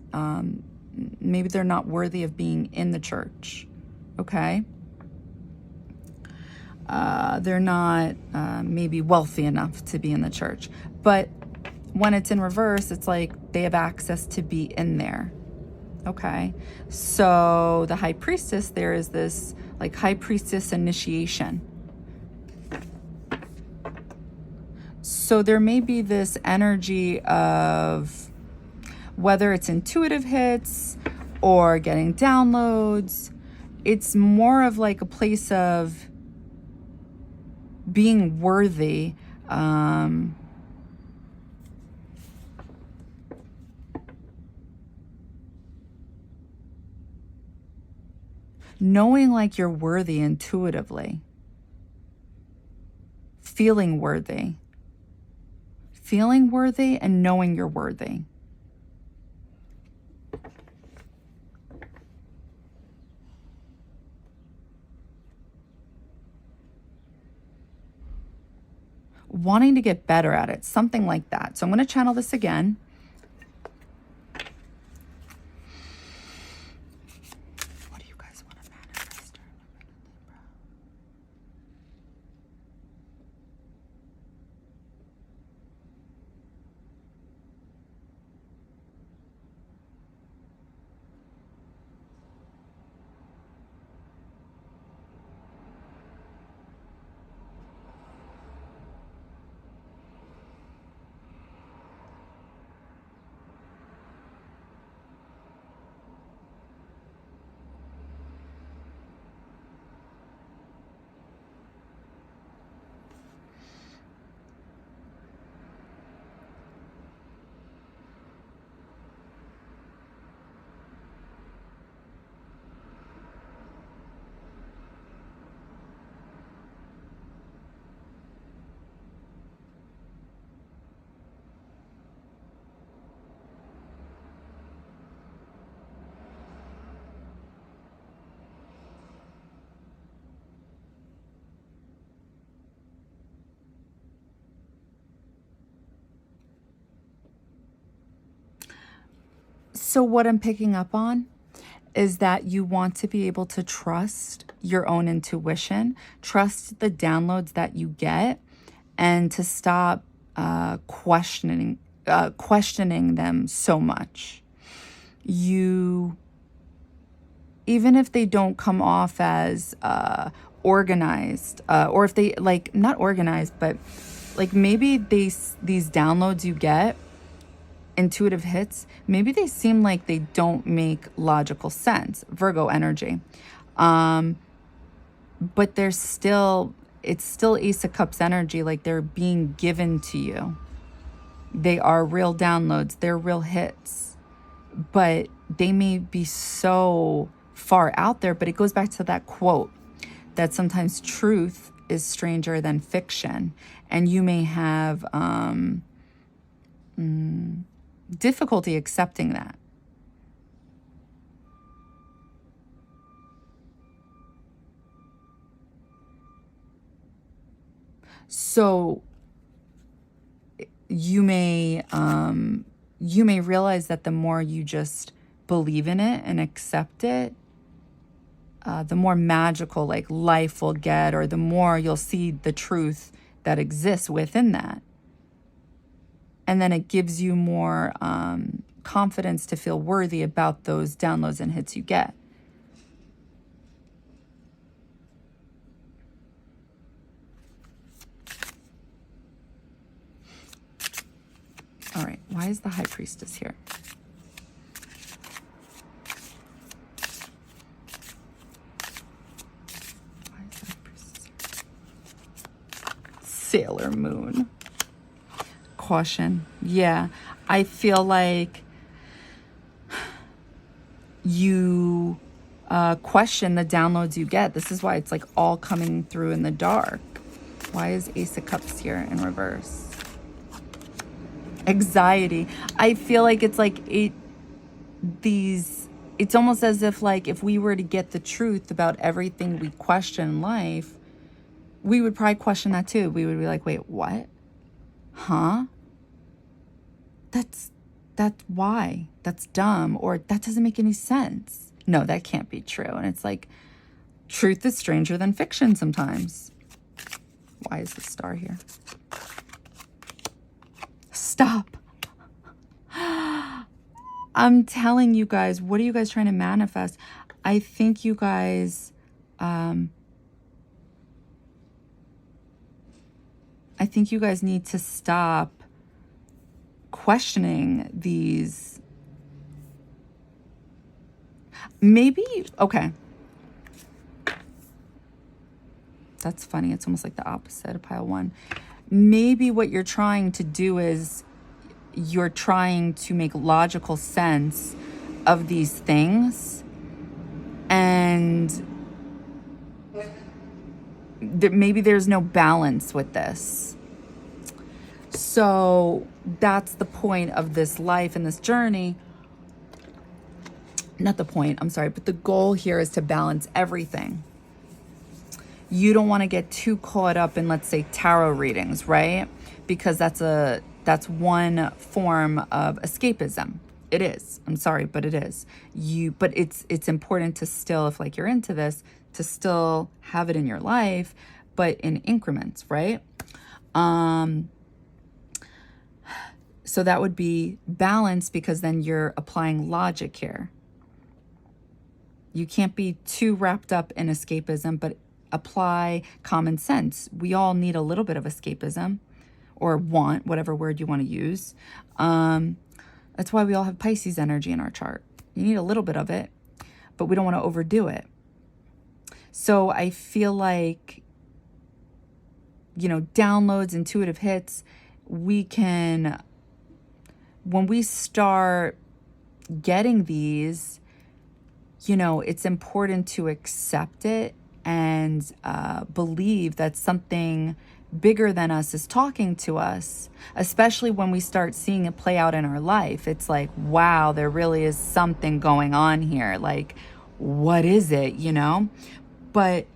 maybe they're not worthy of being in the church. Okay. They're not maybe wealthy enough to be in the church. But when it's in reverse, it's like they have access to be in there. Okay. So the High Priestess, there is this like High Priestess initiation. So there may be this energy of whether it's intuitive hits or getting downloads. It's more of like a place of being worthy. Knowing like you're worthy intuitively. Feeling worthy. Feeling worthy and knowing you're worthy. Wanting to get better at it, something like that. So I'm going to channel this again. What do you guys want to manifest? So what I'm picking up on is that you want to be able to trust your own intuition, trust the downloads that you get, and to stop questioning them so much. You, even if they don't come off as organized, or if they, like, not organized, but like maybe these downloads you get, intuitive hits, maybe they seem like they don't make logical sense, Virgo energy, but it's still Ace of Cups energy, like they're being given to you. They are real downloads, they're real hits, but they may be so far out there. But it goes back to that quote that sometimes truth is stranger than fiction, and you may have difficulty accepting that. So you may realize that the more you just believe in it and accept it, the more magical like life will get, or the more you'll see the truth that exists within that. And then it gives you more confidence to feel worthy about those downloads and hits you get. All right, why is the High Priestess here? Why is the High Priestess here? Sailor Moon. Caution. Yeah, I feel like you question the downloads you get. This is why it's like all coming through in the dark. Why is Ace of Cups here in reverse? Anxiety. I feel like it's like it's almost as if like if we were to get the truth about everything we question in life, we would probably question that too. We would be like, wait, what? Huh? That's why? That's dumb, or that doesn't make any sense. No, that can't be true. And it's like, truth is stranger than fiction sometimes. Why is the star here? Stop. I'm telling you guys, what are you guys trying to manifest? I think you guys, need to stop questioning these. Maybe, okay. That's funny. It's almost like the opposite of pile one. Maybe what you're trying to do is you're trying to make logical sense of these things, and maybe there's no balance with this. So that's the point of this life and this journey. Not the point, I'm sorry, but the goal here is to balance everything. You don't want to get too caught up in, let's say, tarot readings, right? Because that's one form of escapism. It is. I'm sorry, but it is. But it's important to still, if like you're into this, to still have it in your life, but in increments, right? So that would be balance, because then you're applying logic here. You can't be too wrapped up in escapism, but apply common sense. We all need a little bit of escapism, or want, whatever word you want to use. That's why we all have Pisces energy in our chart. You need a little bit of it, but we don't want to overdo it. So I feel like, downloads, intuitive hits, when we start getting these, it's important to accept it and believe that something bigger than us is talking to us, especially when we start seeing it play out in our life. It's like, wow, there really is something going on here. Like, what is it, But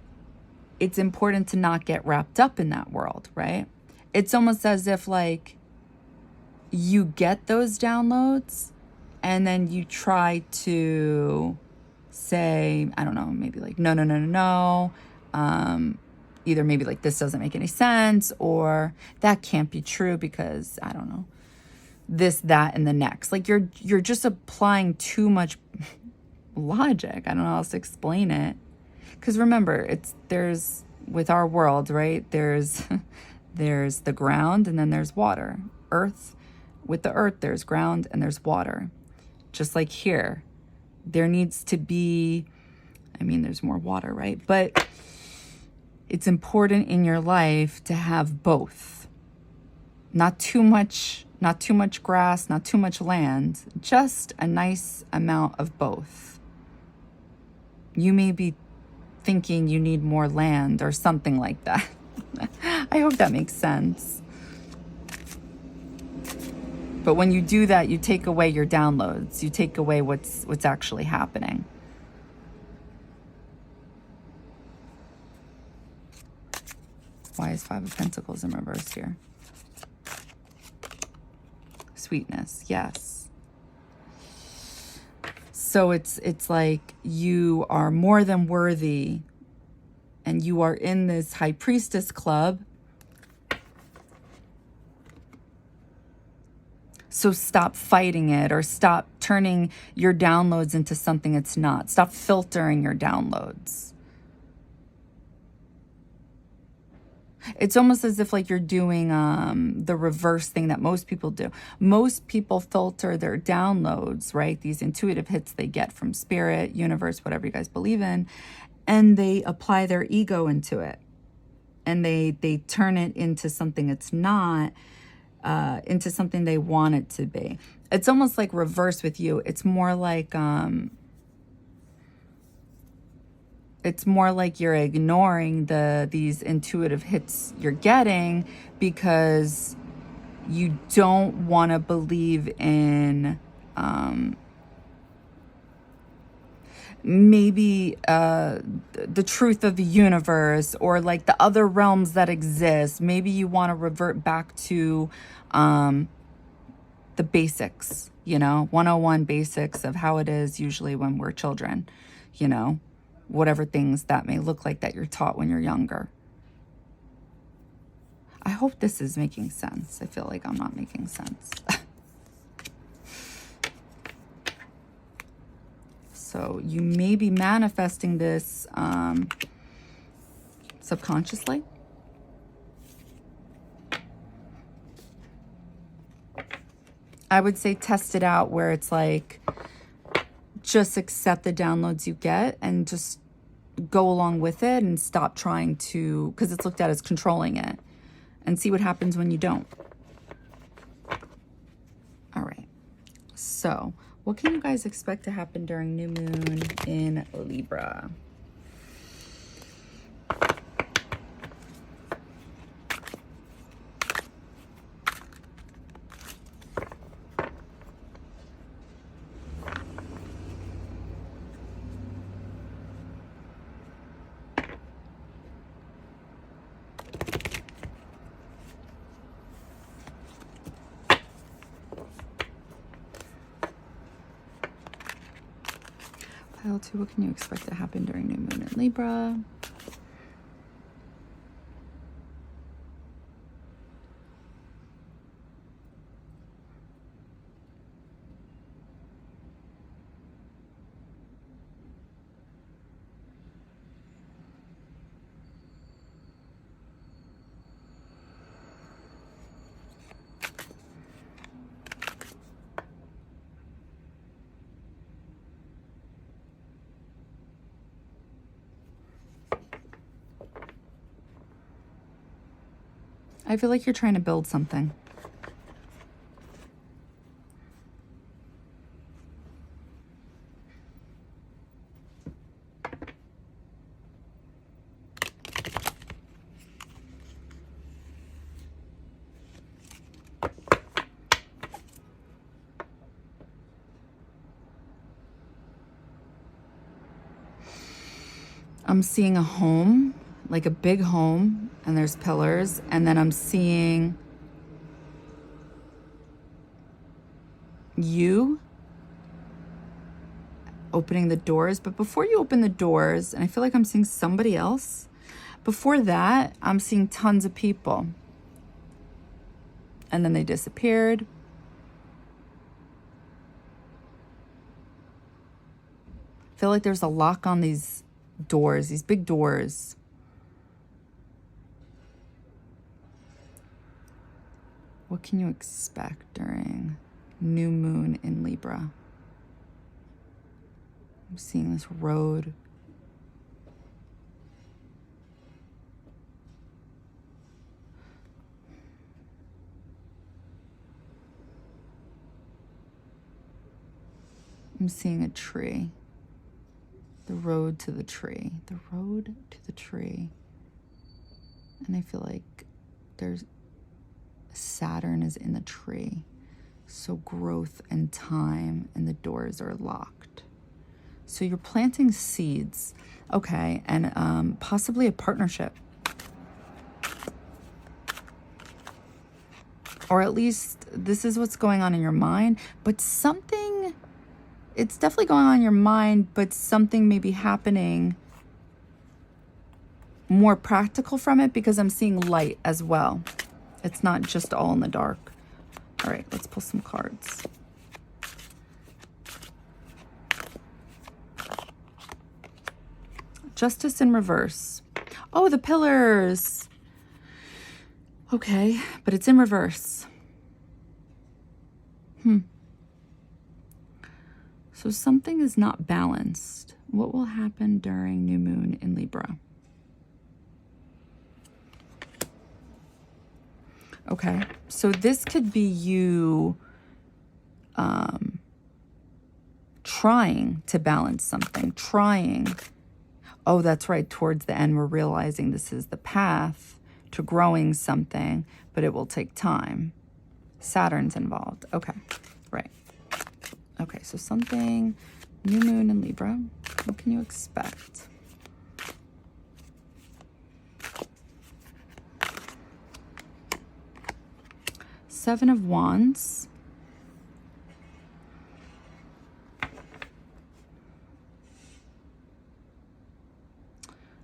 it's important to not get wrapped up in that world, right? It's almost as if like you get those downloads and then you try to say, I don't know, maybe like, no, no, no, no, no. Either maybe like, this doesn't make any sense, or that can't be true because, I don't know, this, that, and the next. Like you're just applying too much logic. I don't know how else to explain it. Because remember, there's, with our world, right? There's the ground, and then there's water. Earth, with the earth, there's ground and there's water. Just like here, there needs to be, I mean, there's more water, right? But it's important in your life to have both. Not too much grass, not too much land, just a nice amount of both. You may be thinking you need more land or something like that. I hope that makes sense. But when you do that, you take away your downloads. You take away what's actually happening. Why is Five of Pentacles in reverse here? Sweetness, yes. So it's like you are more than worthy, and you are in this High Priestess club. So stop fighting it, or stop turning your downloads into something it's not. Stop filtering your downloads. It's almost as if like you're doing the reverse thing that most people do. Most people filter their downloads, right? These intuitive hits they get from spirit, universe, whatever you guys believe in, and they apply their ego into it. And they turn it into something it's not, into something they want it to be. It's almost like reverse with you. It's more like you're ignoring these intuitive hits you're getting because you don't want to believe in maybe the truth of the universe, or like the other realms that exist. Maybe you want to revert back to the basics, 101 basics of how it is usually when we're children, whatever things that may look like that you're taught when you're younger. I hope this is making sense. I feel like I'm not making sense. So you may be manifesting this subconsciously. I would say test it out where it's like, just accept the downloads you get and just go along with it, and stop trying to, because it's looked at as controlling it, and see what happens when you don't. All right. So what can you guys expect to happen during new moon in Libra? Pile 2, what can you expect to happen during new moon in Libra? I feel like you're trying to build something. I'm seeing a home, like a big home, and there's pillars, and then I'm seeing you opening the doors. But before you open the doors, and I feel like I'm seeing somebody else, before that, I'm seeing tons of people. And then they disappeared. I feel like there's a lock on these doors, these big doors. What can you expect during new moon in Libra? I'm seeing this road. I'm seeing a tree. The road to the tree. The road to the tree. And I feel like there's Saturn is in the tree. So growth and time, and the doors are locked. So you're planting seeds. Okay, and possibly a partnership. Or at least this is what's going on in your mind, but something, it's definitely going on in your mind, but something may be happening more practical from it, because I'm seeing light as well. It's not just all in the dark. All right, let's pull some cards. Justice in reverse. Oh, the pillars. Okay, but it's in reverse. So something is not balanced. What will happen during new moon in Libra? Okay, so this could be you trying to balance something, trying. Oh, that's right. Towards the end, we're realizing this is the path to growing something, but it will take time. Saturn's involved. Okay, right. Okay, so something, new moon in Libra. What can you expect? Seven of Wands.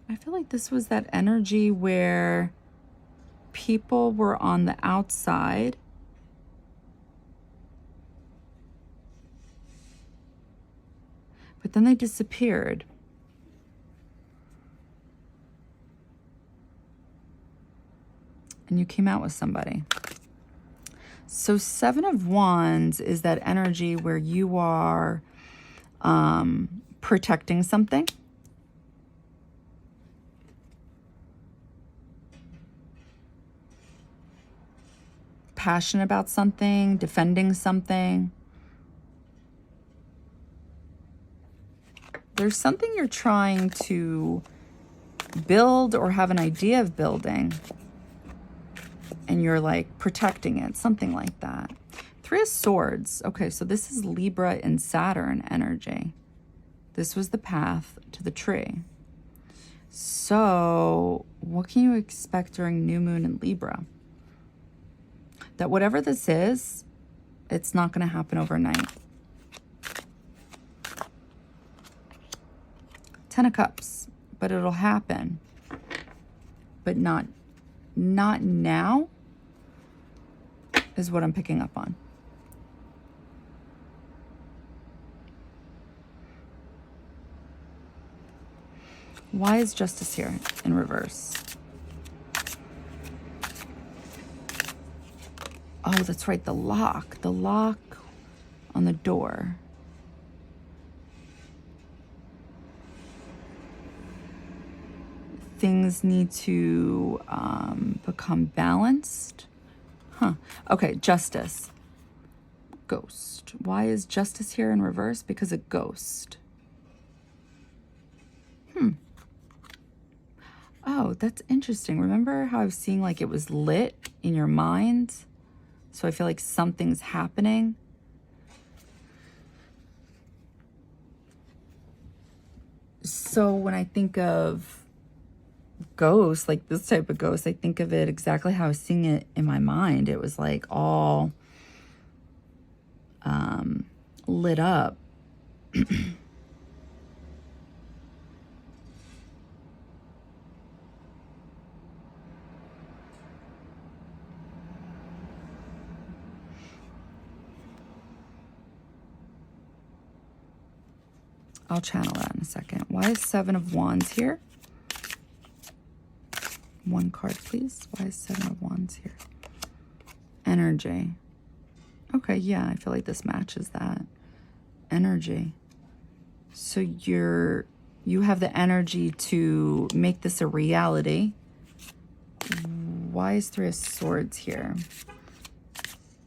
I feel like this was that energy where people were on the outside but then they disappeared. And you came out with somebody. So Seven of Wands is that energy where you are protecting something. Passionate about something, defending something. There's something you're trying to build or have an idea of building, and you're like protecting it, something like that. Three of Swords. Okay, so this is Libra and Saturn energy. This was the path to the tree. So what can you expect during new moon in Libra? That whatever this is, it's not going to happen overnight. Ten of Cups, but it'll happen. But not now is what I'm picking up on. Why is Justice here in reverse? Oh, that's right, the lock on the door. Things need to become balanced. Okay, Justice. Ghost. Why is Justice here in reverse? Because a ghost. Oh, that's interesting. Remember how I was seeing like it was lit in your mind? So I feel like something's happening. So when I think of ghosts, like this type of ghost, I think of it exactly how I was seeing it in my mind. It was like all lit up. I'll channel that in a second. Why is Seven of Wands here? One card, please. Why is Seven of Wands here? Energy. Okay, yeah, I feel like this matches that. Energy. So you have the energy to make this a reality. Why is Three of Swords here?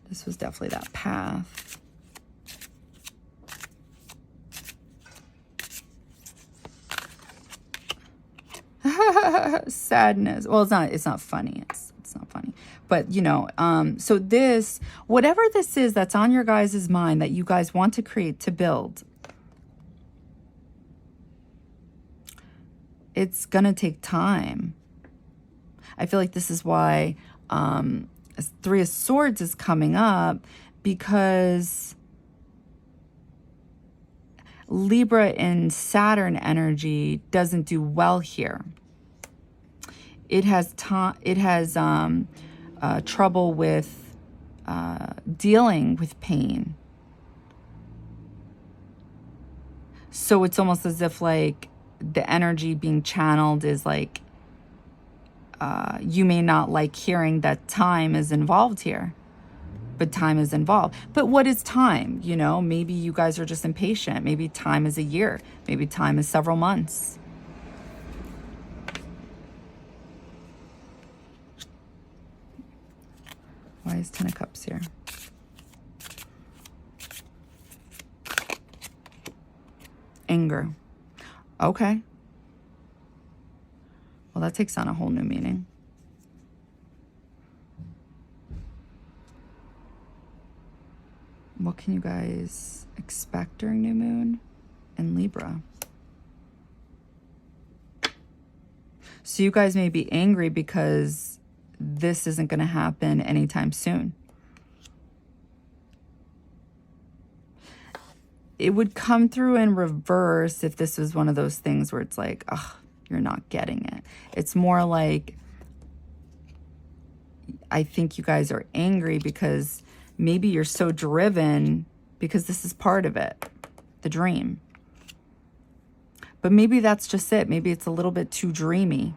This was definitely that path. Sadness. Well, it's not funny. It's not funny. But, you know, so this, whatever this is that's on your guys' mind that you guys want to create, to build, it's going to take time. I feel like this is why Three of Swords is coming up, because Libra and Saturn energy doesn't do well here. It has trouble with dealing with pain. So it's almost as if like the energy being channeled is like, you may not like hearing that time is involved here, but time is involved. But what is time? You know, maybe you guys are just impatient. Maybe time is a year. Maybe time is several months. Why is Ten of Cups here? Anger. Okay. Well, that takes on a whole new meaning. What can you guys expect during new moon in Libra? So you guys may be angry because this isn't going to happen anytime soon. It would come through in reverse if this was one of those things where it's like, ugh, you're not getting it. It's more like, I think you guys are angry because maybe you're so driven, because this is part of it, the dream. But maybe that's just it. Maybe it's a little bit too dreamy.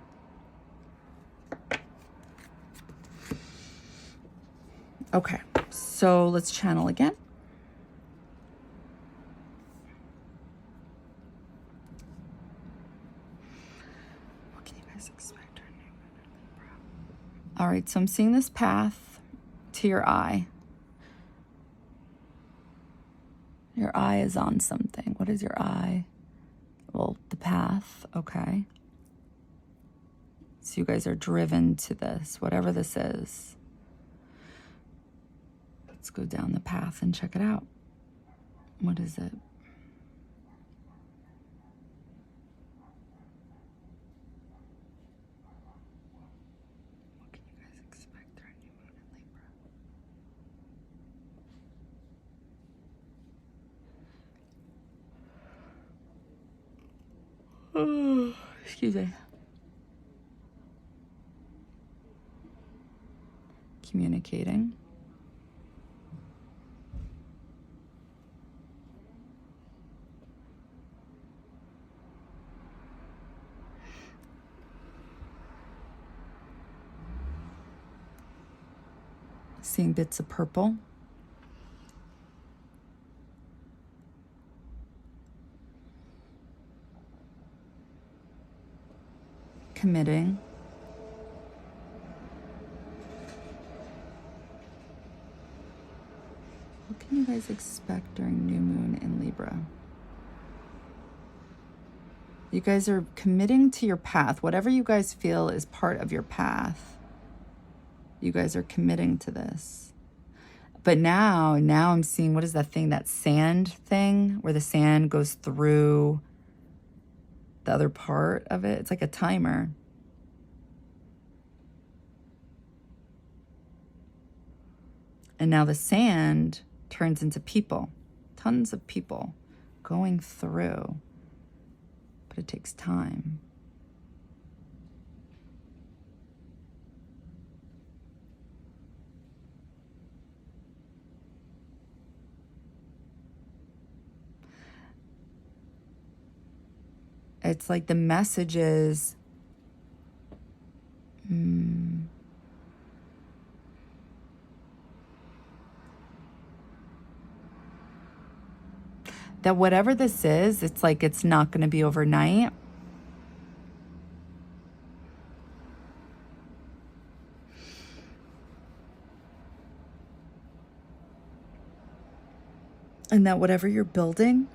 Okay, so let's channel again. What can you guys expect during new moon in Libra? All right, so I'm seeing this path to your eye. Your eye is on something. What is your eye? Well, the path, okay. So you guys are driven to this, whatever this is. Let's go down the path and check it out. What is it? What can you guys expect during new moon in Libra? Excuse me. Communicating. Seeing bits of purple. Committing. What can you guys expect during new moon in Libra? You guys are committing to your path. Whatever you guys feel is part of your path, you guys are committing to this. But now I'm seeing, what is that thing, that sand thing, where the sand goes through the other part of it? It's like a timer. And now the sand turns into people, tons of people going through, but it takes time. it's like the message is that whatever this is, it's like it's not going to be overnight. And that whatever you're building,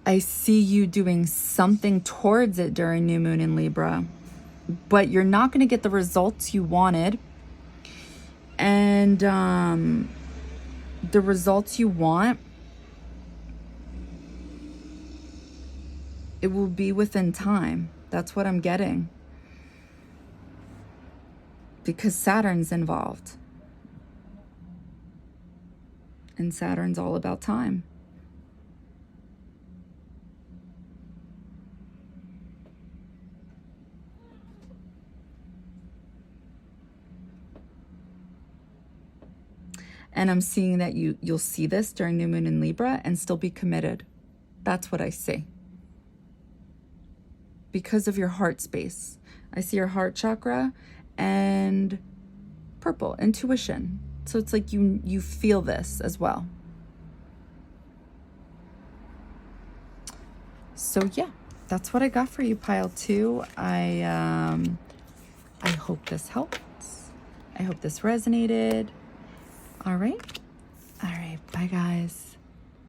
I see you doing something towards it during new moon in Libra, but you're not going to get the results you wanted. And the results you want, it will be within time. That's what I'm getting. Because Saturn's involved. And Saturn's all about time. And I'm seeing that you'll see this during new moon in Libra and still be committed. That's what I see. Because of your heart space. I see your heart chakra and purple, intuition. So it's like you feel this as well. So yeah, that's what I got for you, pile 2. I hope this helps. I hope this resonated. All right. Bye, guys.